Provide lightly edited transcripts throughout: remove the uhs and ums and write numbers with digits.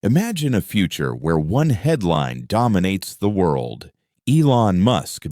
Imagine a future where one headline dominates the world. Elon Musk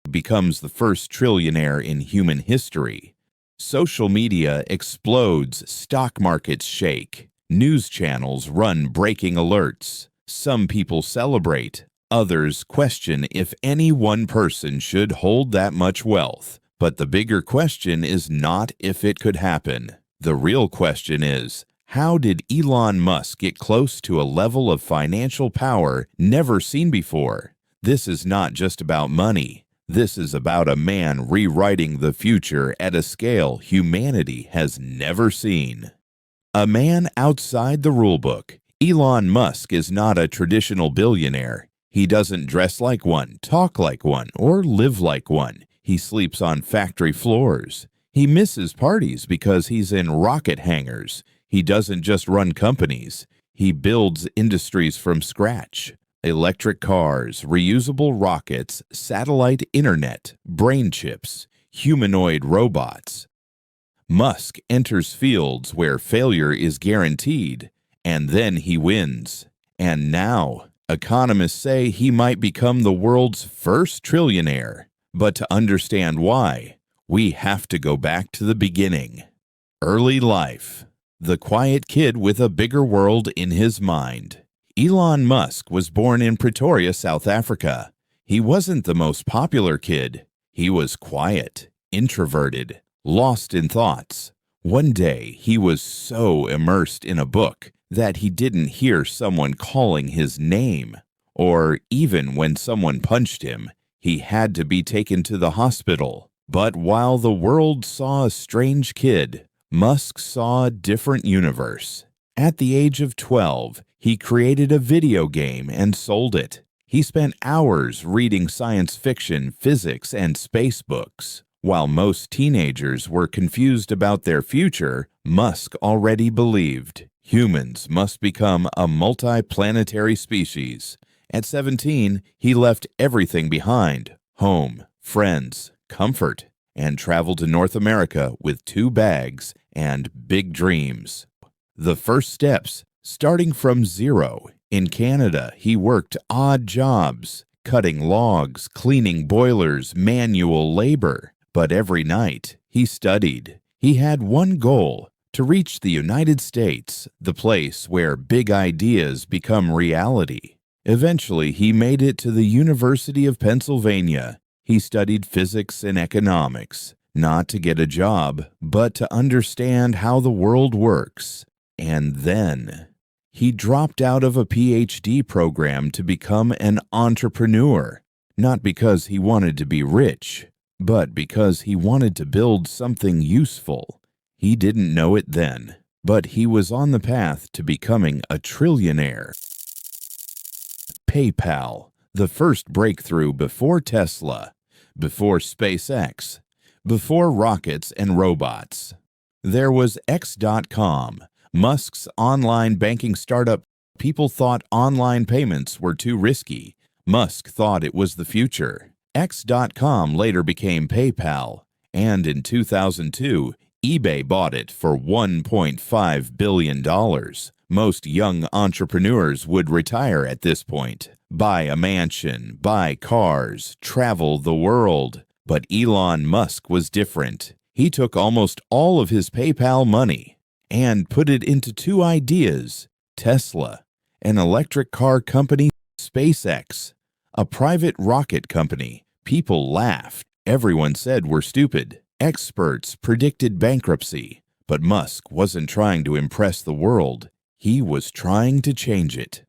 becomes the first trillionaire in human history. Social media explodes, stock markets shake, news channels run breaking alerts. Some people celebrate, others question if any one person should hold that much wealth. But the bigger question is not if it could happen. The real question is, how did Elon Musk get close to a level of financial power never seen before? This is not just about money. This is about a man rewriting the future at a scale humanity has never seen. A man outside the rulebook. Elon Musk is not a traditional billionaire. He doesn't dress like one, talk like one, or live like one. He sleeps on factory floors. He misses parties because he's in rocket hangars. He doesn't just run companies. He builds industries from scratch. Electric cars, reusable rockets, satellite internet, brain chips, humanoid robots. Musk enters fields where failure is guaranteed, and then he wins. And now, economists say he might become the world's first trillionaire. But to understand why, we have to go back to the beginning. Early life. The quiet kid with a bigger world in his mind. Elon Musk was born in Pretoria, South Africa. He wasn't the most popular kid. He was quiet, introverted, lost in thoughts. One day, he was so immersed in a book that he didn't hear someone calling his name. Or even when someone punched him, he had to be taken to the hospital. But while the world saw a strange kid, Musk saw a different universe. At the age of 12, he created a video game and sold it. He spent hours reading science fiction, physics, and space books. While most teenagers were confused about their future, Musk already believed humans must become a multi-planetary species. At 17, he left everything behind: home, friends, comfort, and traveled to North America with 2 bags and big dreams. The first steps, starting from zero. In Canada, he worked odd jobs, cutting logs, cleaning boilers, manual labor. But every night, he studied. He had one goal: to reach the United States, the place where big ideas become reality. Eventually, he made it to the University of Pennsylvania. He studied physics and economics, not to get a job, but to understand how the world works. And then, he dropped out of a PhD program to become an entrepreneur, not because he wanted to be rich, but because he wanted to build something useful. He didn't know it then, but he was on the path to becoming a trillionaire. PayPal, the first breakthrough before Tesla, before SpaceX, before rockets and robots. There was X.com, Musk's online banking startup. People thought online payments were too risky. Musk thought it was the future. X.com later became PayPal, and in 2002, eBay bought it for $1.5 billion. Most young entrepreneurs would retire at this point, buy a mansion, buy cars, travel the world. But Elon Musk was different. He took almost all of his PayPal money and put it into 2 ideas: Tesla, an electric car company; SpaceX, a private rocket company. People laughed. Everyone said we're stupid. Experts predicted bankruptcy. But Musk wasn't trying to impress the world. He was trying to change it.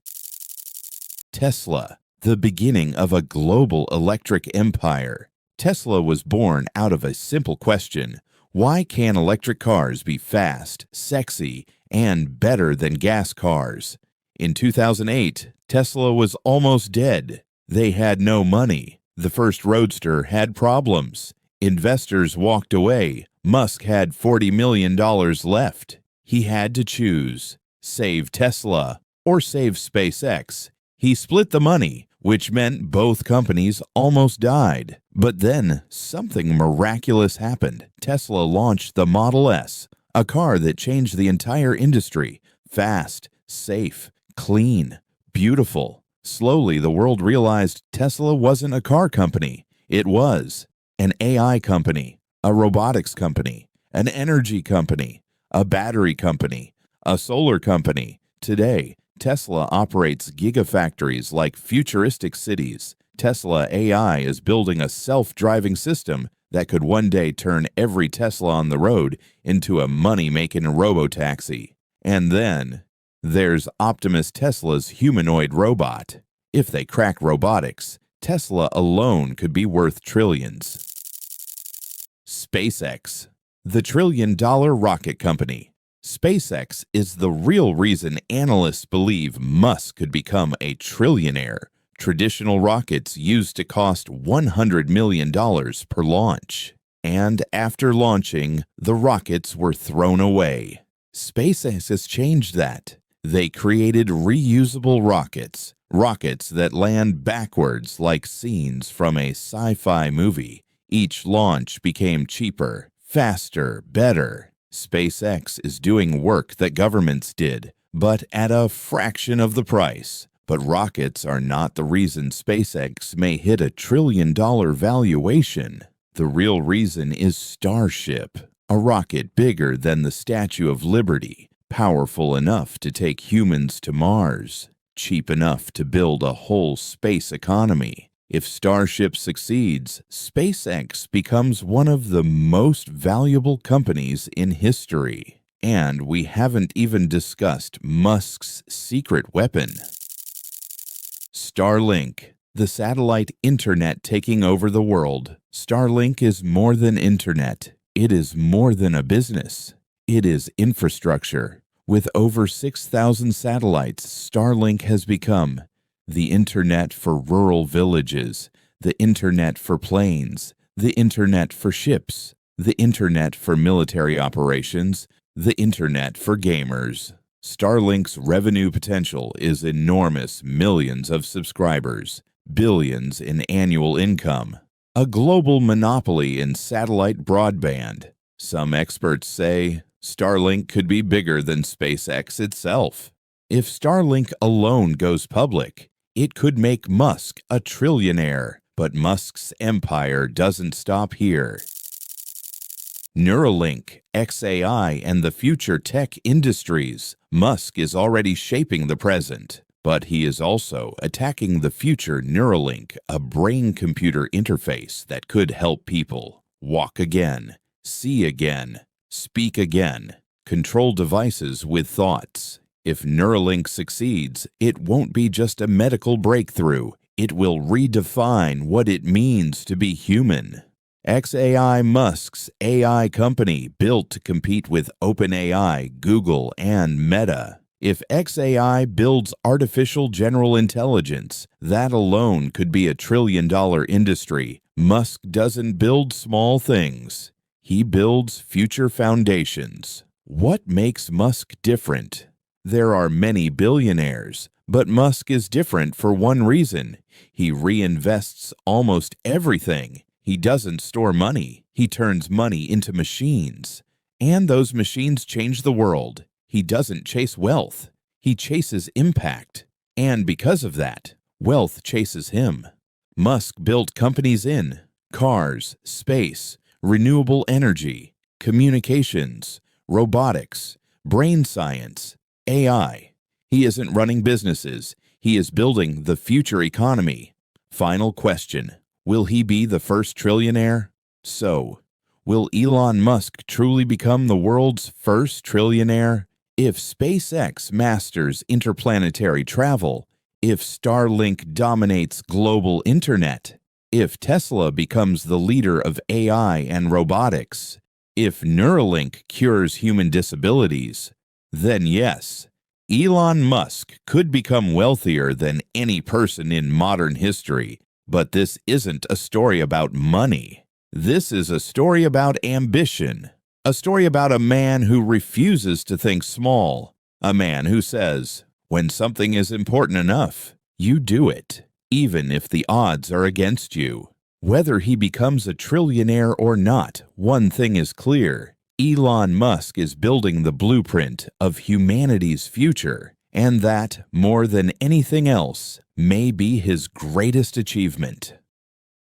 Tesla, the beginning of a global electric empire. Tesla was born out of a simple question: why can't electric cars be fast, sexy, and better than gas cars? In 2008, Tesla was almost dead. They had no money. The first Roadster had problems. Investors walked away. Musk had $40 million left. He had to choose: save Tesla or save SpaceX. He split the money, which meant both companies almost died. But then something miraculous happened. Tesla launched the Model S, a car that changed the entire industry. fast, safe, clean, beautiful. Slowly, the world realized Tesla wasn't a car company. It was an AI company, a robotics company, an energy company, a battery company, a solar company. Today, Tesla operates gigafactories like futuristic cities. Tesla AI is building a self-driving system that could one day turn every Tesla on the road into a money-making robotaxi. And then there's Optimus Tesla's humanoid robot. If they crack robotics, Tesla alone could be worth trillions. SpaceX, the trillion-dollar rocket company. SpaceX is the real reason analysts believe Musk could become a trillionaire. Traditional rockets used to cost $100 million per launch. And after launching, the rockets were thrown away. SpaceX has changed that. They created reusable rockets, rockets that land backwards like scenes from a sci-fi movie. Each launch became cheaper, faster, better. SpaceX is doing work that governments did, but at a fraction of the price. But rockets are not the reason SpaceX may hit $1 trillion valuation. The real reason is Starship, a rocket bigger than the Statue of Liberty, powerful enough to take humans to Mars, cheap enough to build a whole space economy. If Starship succeeds, SpaceX becomes one of the most valuable companies in history. And we haven't even discussed Musk's secret weapon. Starlink, the satellite internet taking over the world. Starlink is more than internet. It is more than a business. It is infrastructure. With over 6,000 satellites, Starlink has become the internet for rural villages, the internet for planes, the internet for ships, the internet for military operations, the internet for gamers. Starlink's revenue potential is enormous. Millions of subscribers, billions in annual income, a global monopoly in satellite broadband. Some experts say Starlink could be bigger than SpaceX itself. If Starlink alone goes public, it could make Musk a trillionaire. But Musk's empire doesn't stop here. Neuralink, XAI, and the future tech industries. Musk is already shaping the present, but he is also attacking the future. Neuralink, a brain-computer interface that could help people walk again, see again, speak again, control devices with thoughts. If Neuralink succeeds, it won't be just a medical breakthrough. It will redefine what it means to be human. XAI, Musk's AI company, built to compete with OpenAI, Google, and Meta. If XAI builds artificial general intelligence, that alone could be $1 trillion industry. Musk doesn't build small things. He builds future foundations. What makes Musk different? There are many billionaires, but Musk is different for one reason. He reinvests almost everything. He doesn't store money. He turns money into machines. And those machines change the world. He doesn't chase wealth. He chases impact. And because of that, wealth chases him. Musk built companies in cars, space, renewable energy, communications, robotics, brain science, AI. He isn't running businesses. He is building the future economy. Final question. Will he be the first trillionaire? So, will Elon Musk truly become the world's first trillionaire? If SpaceX masters interplanetary travel, if Starlink dominates global internet, if Tesla becomes the leader of AI and robotics, if Neuralink cures human disabilities, then yes, Elon Musk could become wealthier than any person in modern history. But this isn't a story about money. This is a story about ambition. A story about a man who refuses to think small. A man who says, when something is important enough, you do it, even if the odds are against you. Whether he becomes a trillionaire or not, one thing is clear. Elon Musk is building the blueprint of humanity's future, and that, more than anything else, may be his greatest achievement.